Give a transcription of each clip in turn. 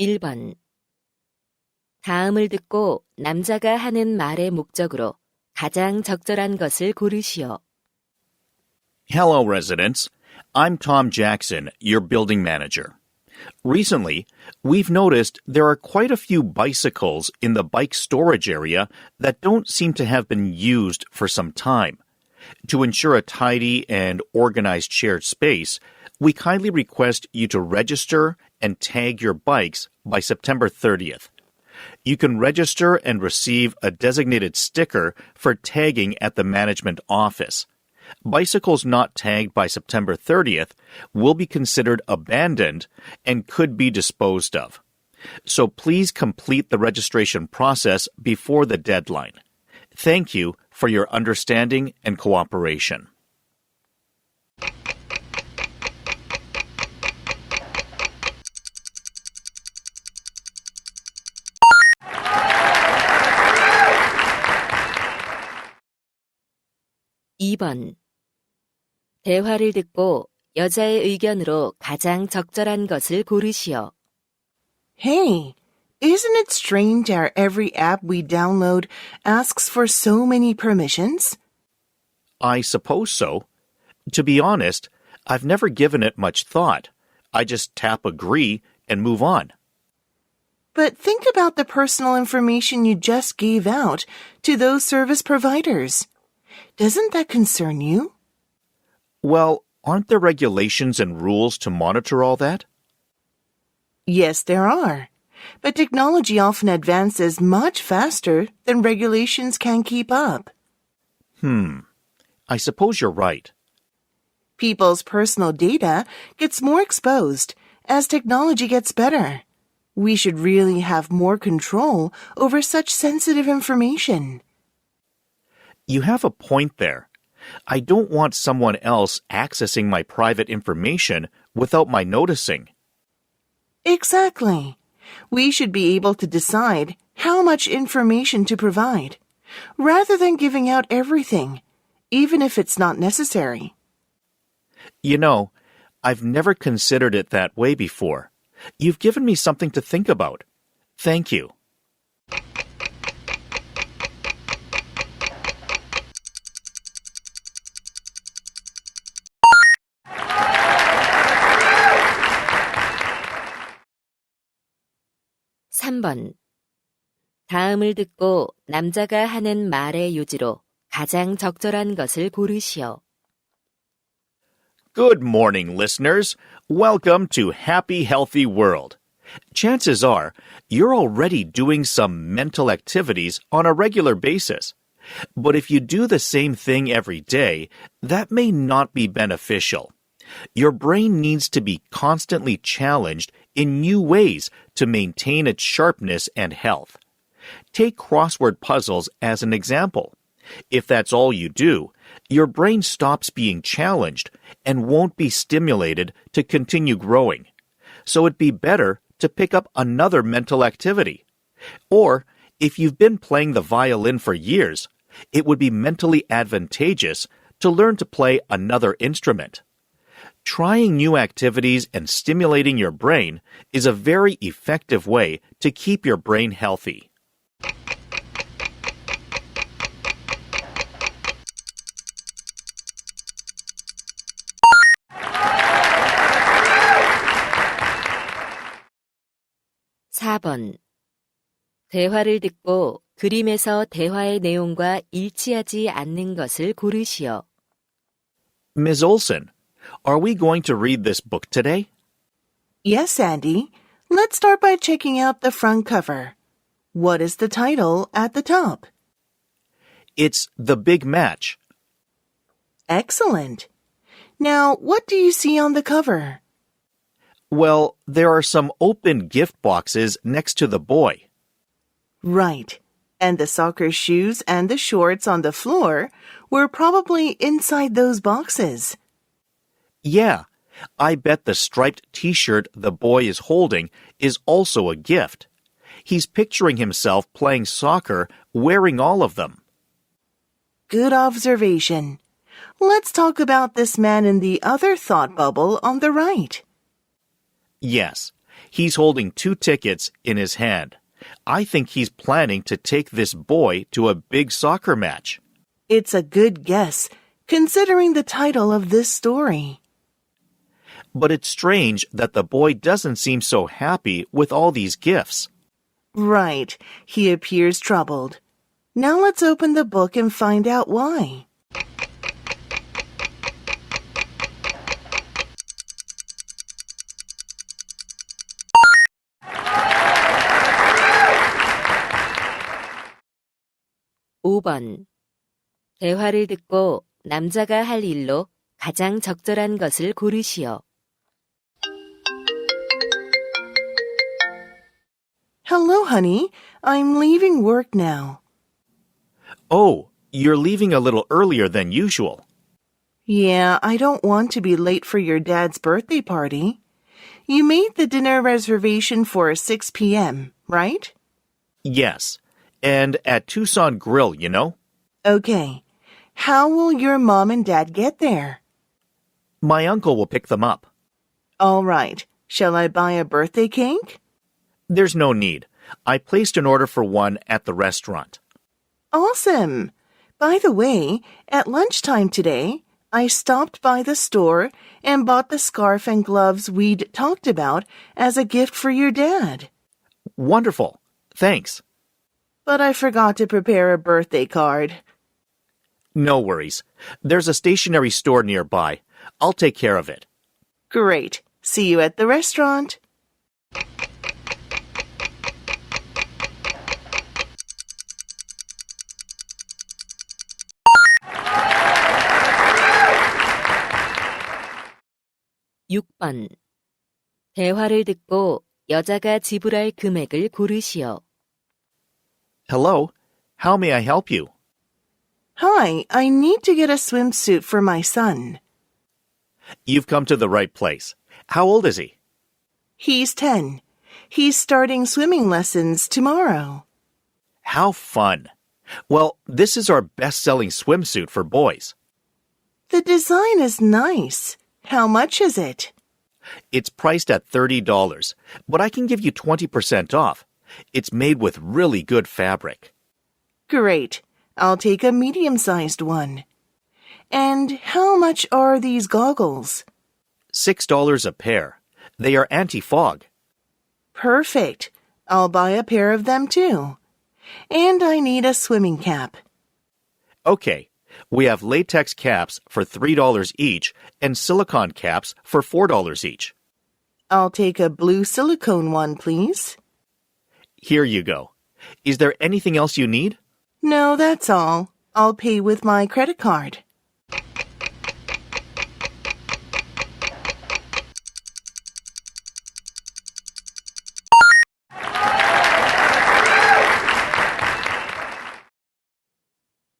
1번. 다음을 듣고 남자가 하는 말의 목적으로 가장 적절한 것을 고르시오. Hello, residents. I'm Tom Jackson, your building manager. Recently, we've noticed there are quite a few bicycles in the bike storage area that don't seem to have been used for some time. To ensure a tidy and organized shared space, we kindly request you to register and tag your bikes by September 30th. You can register and receive a designated sticker for tagging at the management office. Bicycles not tagged by September 30th will be considered abandoned and could be disposed of. So please complete the registration process before the deadline. Thank you for your understanding and cooperation. (2번) 대화를 듣고 여자의 의견으로 가장 적절한 것을 고르시오. Hey, isn't it strange how every app we download asks for so many permissions? I suppose so. To be honest, I've never given it much thought. I just tap agree and move on. But think about the personal information you just gave out to those service providers. Doesn't that concern you? Well, aren't there regulations and rules to monitor all that? Yes, there are. But technology often advances much faster than regulations can keep up. I suppose you're right. People's personal data gets more exposed as technology gets better. We should really have more control over such sensitive information. You have a point there. I don't want someone else accessing my private information without my noticing. Exactly. We should be able to decide how much information to provide, rather than giving out everything, even if it's not necessary. You know, I've never considered it that way before. You've given me something to think about. Thank you. (3번) 다음을 듣고 남자가 하는 말의 요지로 가장 적절한 것을 고르시오. Good morning, listeners. Welcome to Happy Healthy World. Chances are you're already doing some mental activities on a regular basis. But if you do the same thing every day, that may not be beneficial. Your brain needs to be constantly challenged in new ways to maintain its sharpness and health. Take crossword puzzles as an example. If that's all you do, your brain stops being challenged and won't be stimulated to continue growing. So it'd be better to pick up another mental activity. Or, if you've been playing the violin for years, it would be mentally advantageous to learn to play another instrument. Trying new activities and stimulating your brain is a very effective way to keep your brain healthy. (4번) 대화를 듣고 그림에서 대화의 내용과 일치하지 않는 것을 고르시오. Ms. Olson, are we going to read this book today? Yes, Andy. Let's start by checking out the front cover. What is the title at the top? It's The Big Match. Excellent. Now, what do you see on the cover? Well, there are some open gift boxes next to the boy. Right. And the soccer shoes and the shorts on the floor were probably inside those boxes. Yeah, I bet the striped t-shirt the boy is holding is also a gift. He's picturing himself playing soccer wearing all of them. Good observation. Let's talk about this man in the other thought bubble on the right. Yes, He's holding 2 tickets in his hand. I think he's planning to take this boy to a big soccer match. It's a good guess, considering the title of this story. But it's strange that the boy doesn't seem so happy with all these gifts. Right, he appears troubled. Now let's open the book and find out why. (5번) 대화를 듣고 남자가 할 일로 가장 적절한 것을 고르시오. Hello, honey. I'm leaving work now. Oh, you're leaving a little earlier than usual. Yeah, I don't want to be late for your dad's birthday party. You made the dinner reservation for 6 p.m., right? Yes, and at Tucson Grill, you know? Okay. How will your mom and dad get there? My uncle will pick them up. All right. Shall I buy a birthday cake? There's no need. I placed an order for one at the restaurant. Awesome. By the way, at lunchtime today, I stopped by the store and bought the scarf and gloves we'd talked about as a gift for your dad. Wonderful. Thanks. But I forgot to prepare a birthday card. No worries. There's a stationery store nearby. I'll take care of it. Great. See you at the restaurant. (6번) 대화를 듣고 여자가 지불할 금액을 고르시오. Hello. How may I help you? Hi, I need to get a swimsuit for my son. You've come to the right place. How old is he? He's 10. He's starting swimming lessons tomorrow. How fun. Well, this is our best-selling swimsuit for boys. The design is nice. How much is it? It's priced at $30, but I can give you 20% off. It's made with really good fabric. Great. I'll take a medium-sized one. And how much are these goggles? $6 a pair. They are anti-fog. Perfect. I'll buy a pair of them too. And I need a swimming cap. Okay, we have latex caps for $3 each and silicone caps for $4 each. I'll take a blue silicone one, please. Here you go. Is there anything else you need? No, that's all. I'll pay with my credit card.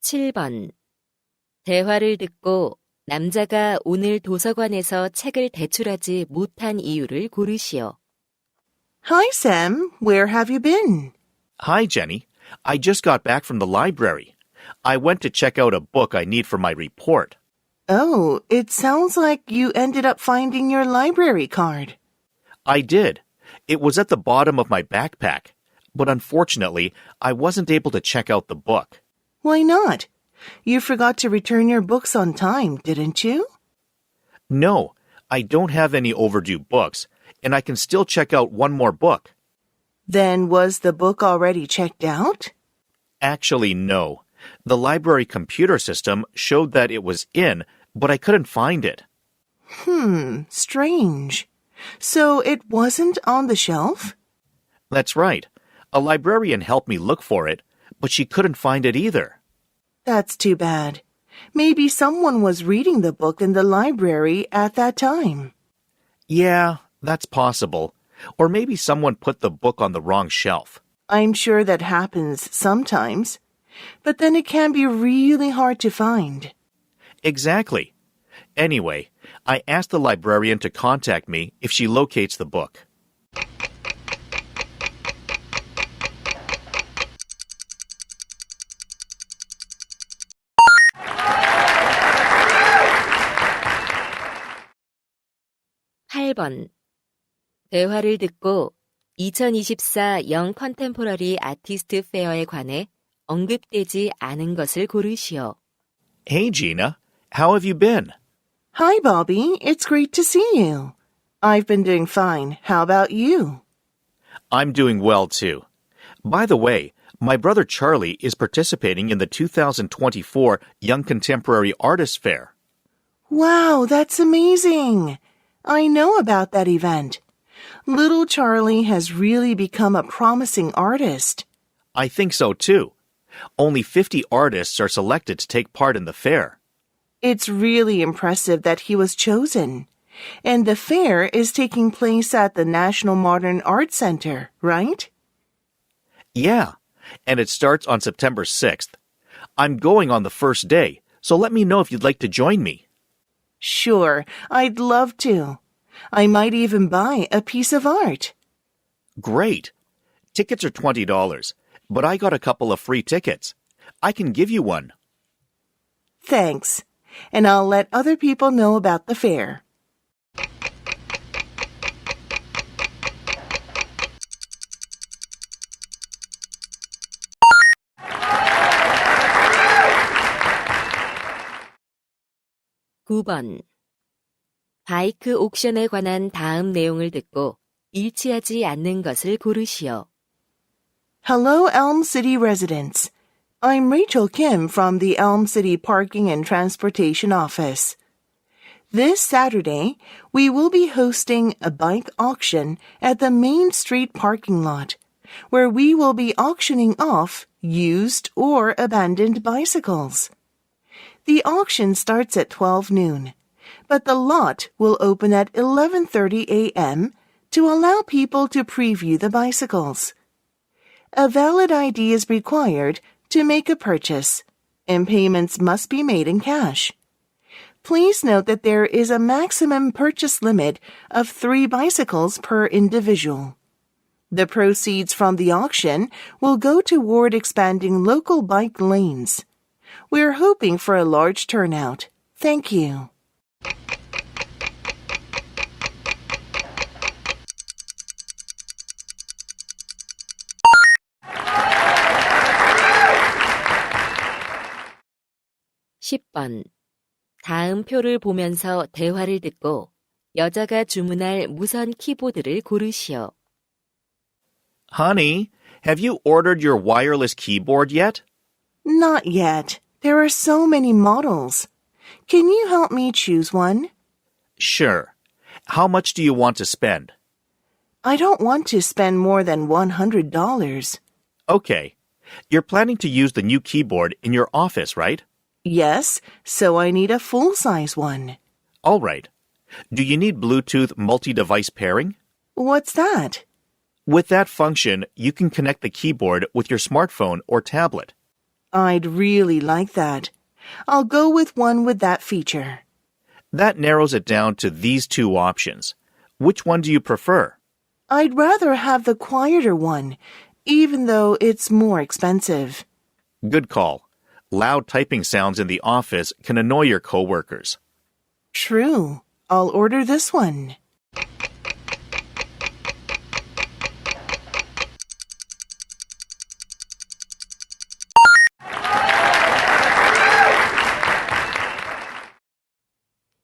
(7번) 대화를 듣고 남자가 오늘 도서관에서 책을 대출하지 못한 이유를 고르시오. Hi, Sam. Where have you been? Hi, Jenny. I just got back from the library. I went to check out a book I need for my report. Oh, it sounds like you ended up finding your library card. I did. It was at the bottom of my backpack, but unfortunately, I wasn't able to check out the book. Why not? You forgot to return your books on time, didn't you? No, I don't have any overdue books, and I can still check out one more book. Then was the book already checked out? Actually, no. The library computer system showed that it was in, but I couldn't find it. Strange. So it wasn't on the shelf? That's right. A librarian helped me look for it, but she couldn't find it either. That's too bad. Maybe someone was reading the book in the library at that time. Yeah, that's possible. Or maybe someone put the book on the wrong shelf. I'm sure that happens sometimes. But then it can be really hard to find. Exactly. Anyway, I asked the librarian to contact me if she locates the book. (8번) 대화를 듣고 2024 영 컨템포러리 아티스트 페어에 관해 언급되지 않은 것을 고르시오. Hey, Gina. How have you been? Hi, Bobby. It's great to see you. I've been doing fine. How about you? I'm doing well, too. By the way, my brother Charlie is participating in the 2024 Young Contemporary Artists Fair. Wow, that's amazing. I know about that event. Little Charlie has really become a promising artist. I think so, too. Only 50 artists are selected to take part in the fair. It's really impressive that he was chosen. And the fair is taking place at the National Modern Art Center, right? Yeah, and it starts on September 6th. I'm going on the first day, so let me know if you'd like to join me. Sure, I'd love to. I might even buy a piece of art. Great. Tickets are $20, but I got a couple of free tickets. I can give you one. Thanks. And I'll let other people know about the fair. (9번) 바이크 옥션에 관한 다음 내용을 듣고 일치하지 않는 것을 고르시오. Hello, Elm City residents. I'm Rachel Kim from the Elm City Parking and Transportation Office. This Saturday, we will be hosting a bike auction at the Main Street parking lot, where we will be auctioning off used or abandoned bicycles. The auction starts at 12 noon, but the lot will open at 11:30 a.m. to allow people to preview the bicycles. A valid ID is required to make a purchase, and payments must be made in cash. Please note that there is a maximum purchase limit of 3 bicycles per individual. The proceeds from the auction will go toward expanding local bike lanes. We're hoping for a large turnout. Thank you. (10번) 다음 표를 보면서 대화를 듣고 여자가 주문할 무선 키보드를 고르시오. Honey, have you ordered your wireless keyboard yet? Not yet. There are so many models. Can you help me choose one? Sure. How much do you want to spend? I don't want to spend more than $100. Okay. You're planning to use the new keyboard in your office, right? Yes, so I need a full-size one. All right. Do you need Bluetooth multi-device pairing? What's that? With that function, you can connect the keyboard with your smartphone or tablet. I'd really like that. I'll go with one with that feature. That narrows it down to these 2 options. Which one do you prefer? I'd rather have the quieter one, even though it's more expensive. Good call. Loud typing sounds in the office can annoy your coworkers. True. I'll order this one.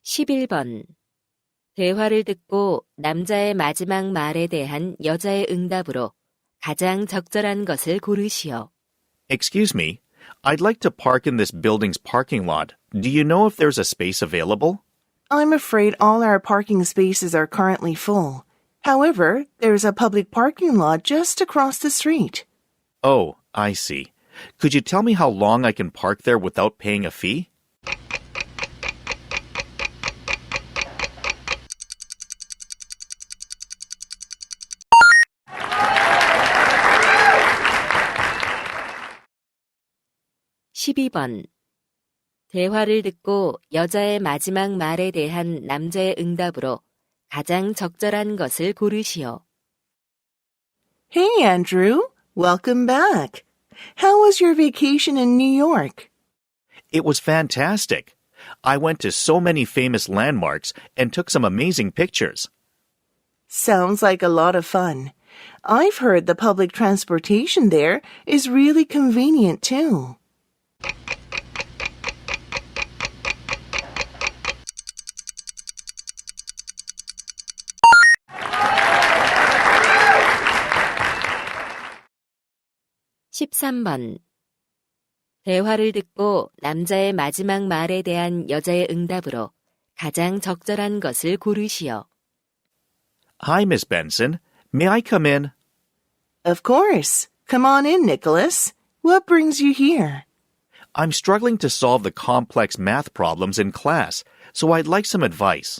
(11번) 대화를 듣고 남자의 마지막 말에 대한 여자의 응답으로 가장 적절한 것을 고르시오. Excuse me, I'd like to park in this building's parking lot. Do you know if there's a space available? I'm afraid all our parking spaces are currently full. However, there's a public parking lot just across the street. Oh, I see. Could you tell me how long I can park there without paying a fee? (12번) 대화를 듣고 여자의 마지막 말에 대한 남자의 응답으로 가장 적절한 것을 고르시오. Hey, Andrew. Welcome back. How was your vacation in New York? It was fantastic. I went to so many famous landmarks and took some amazing pictures. Sounds like a lot of fun. I've heard the public transportation there is really convenient too. (13번) 대화를 듣고 남자의 마지막 말에 대한 여자의 응답으로 가장 적절한 것을 고르시오. Hi, Miss Benson. May I come in? Of course. Come on in, Nicholas. What brings you here? I'm struggling to solve the complex math problems in class, so I'd like some advice.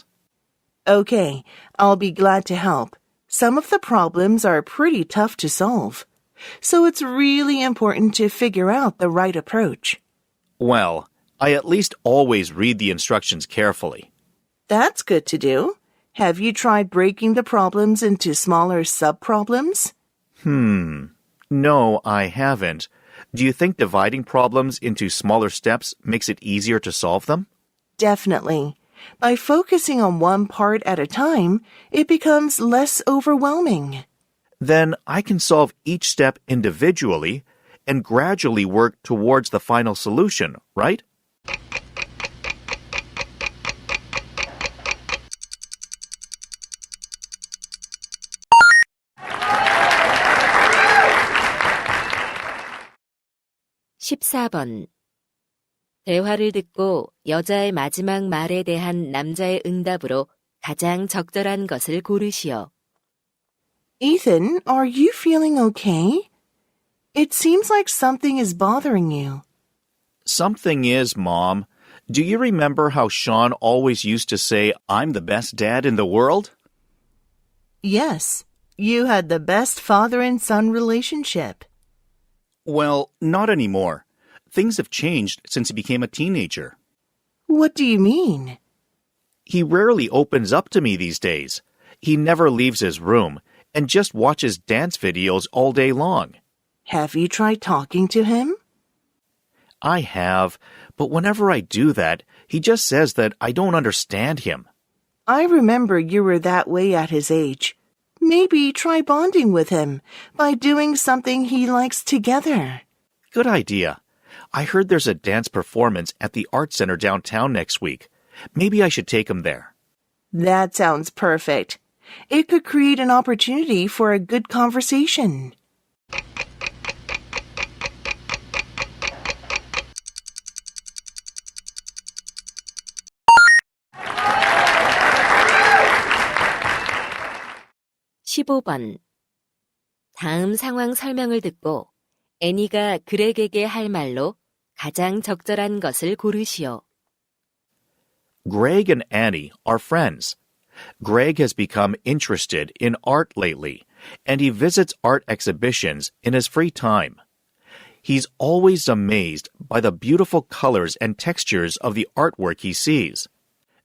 Okay, I'll be glad to help. Some of the problems are pretty tough to solve, so it's really important to figure out the right approach. Well, I at least always read the instructions carefully. That's good to do. Have you tried breaking the problems into smaller sub-problems? No, I haven't. Do you think dividing problems into smaller steps makes it easier to solve them? Definitely. By focusing on one part at a time, it becomes less overwhelming. Then I can solve each step individually and gradually work towards the final solution, right? (14번) 대화를 듣고 여자의 마지막 말에 대한 남자의 응답으로 가장 적절한 것을 고르시오. Ethan, are you feeling okay? It seems like something is bothering you. Something is, Mom. Do you remember how Sean always used to say, I'm the best dad in the world? Yes, you had the best father and son relationship. Well, not anymore. Things have changed since he became a teenager. What do you mean? He rarely opens up to me these days. He never leaves his room and just watches dance videos all day long. Have you tried talking to him? I have, but whenever I do that, he just says that I don't understand him. I remember you were that way at his age. Maybe try bonding with him by doing something he likes together. Good idea. I heard there's a dance performance at the art center downtown next week. Maybe I should take him there. That sounds perfect. It could create an opportunity for a good conversation. (15번) 다음 상황 설명을 듣고 애니가 그렉에게 할 말로 가장 적절한 것을 고르시오. Greg and Annie are friends. Greg has become interested in art lately, and he visits art exhibitions in his free time. He's always amazed by the beautiful colors and textures of the artwork he sees.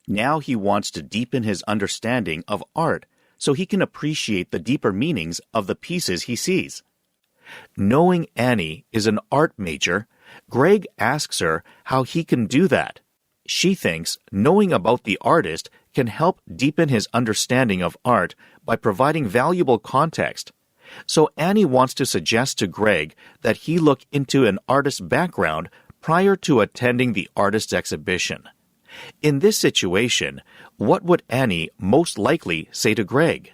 Now he wants to deepen his understanding of art so he can appreciate the deeper meanings of the pieces he sees. Knowing Annie is an art major, Greg asks her how he can do that. She thinks knowing about the artist can help deepen his understanding of art by providing valuable context. So Annie wants to suggest to Greg that he look into an artist's background prior to attending the artist's exhibition. In this situation, what would Annie most likely say to Greg?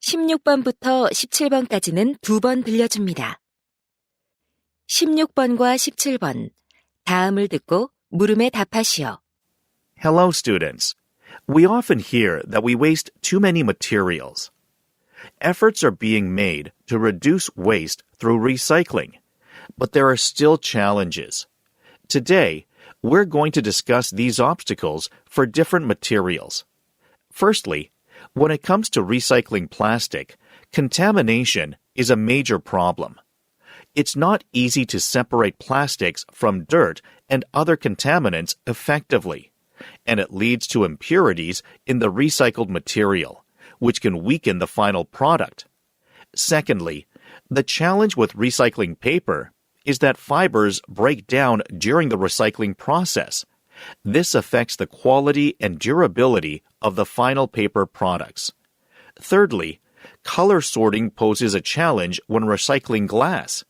(16번부터 17번까지는 2번 들려줍니다. 16번과 17번 다음을 듣고 물음에 답하시오. Hello, students. We often hear that we waste too many materials. Efforts are being made to reduce waste through recycling, but there are still challenges. Today, we're going to discuss these obstacles for different materials. Firstly, when it comes to recycling plastic, contamination is a major problem. It's not easy to separate plastics from dirt and other contaminants effectively, and it leads to impurities in the recycled material, which can weaken the final product. Secondly, The challenge with recycling paper is that fibers break down during the recycling process. This affects the quality and durability of the final paper products. Thirdly, color sorting poses a challenge when recycling glass.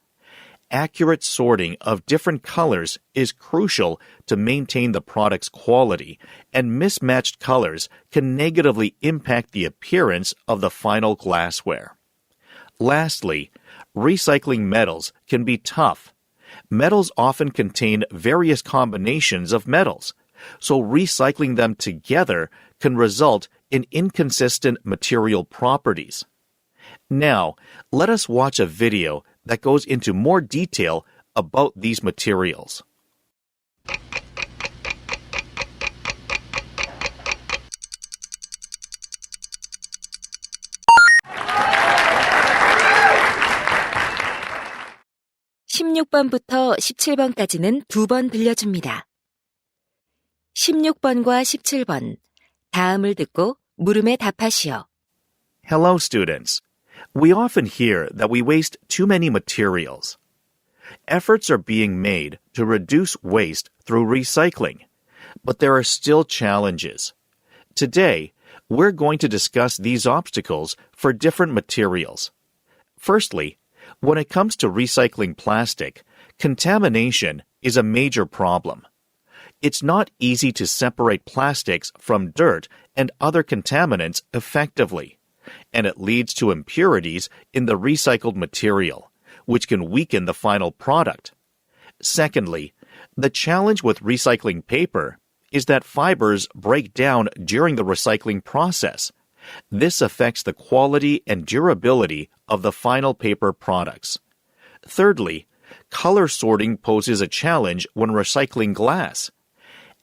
Accurate sorting of different colors is crucial to maintain the product's quality, and mismatched colors can negatively impact the appearance of the final glassware. Lastly, recycling metals can be tough. Metals often contain various combinations of metals, so recycling them together can result in inconsistent material properties. Now, let us watch a video that goes into more detail about these materials. (16번부터 17번까지는 2번 들려줍니다. 16번과 17번, 다음을 듣고 물음에 답하시오. Hello, students. We often hear that we waste too many materials. Efforts are being made to reduce waste through recycling, but there are still challenges. Today, we're going to discuss these obstacles for different materials. Firstly, when it comes to recycling plastic, contamination is a major problem. It's not easy to separate plastics from dirt and other contaminants effectively, and it leads to impurities in the recycled material, which can weaken the final product. Secondly, the challenge with recycling paper is that fibers break down during the recycling process. This affects the quality and durability of the final paper products. Thirdly, color sorting poses a challenge when recycling glass.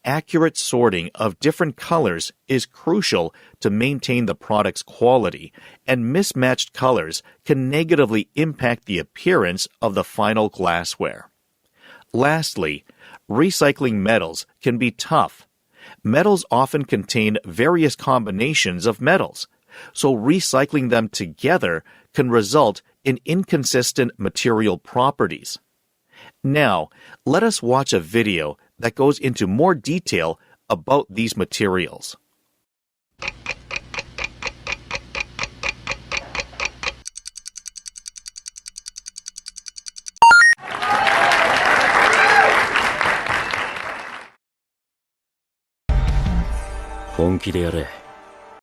Accurate sorting of different colors is crucial to maintain the product's quality, and mismatched colors can negatively impact the appearance of the final glassware. Lastly, recycling metals can be tough. Metals often contain various combinations of metals, so recycling them together can result in inconsistent material properties. Now, let us watch a video that goes into more detail about these materials.本気でやれ。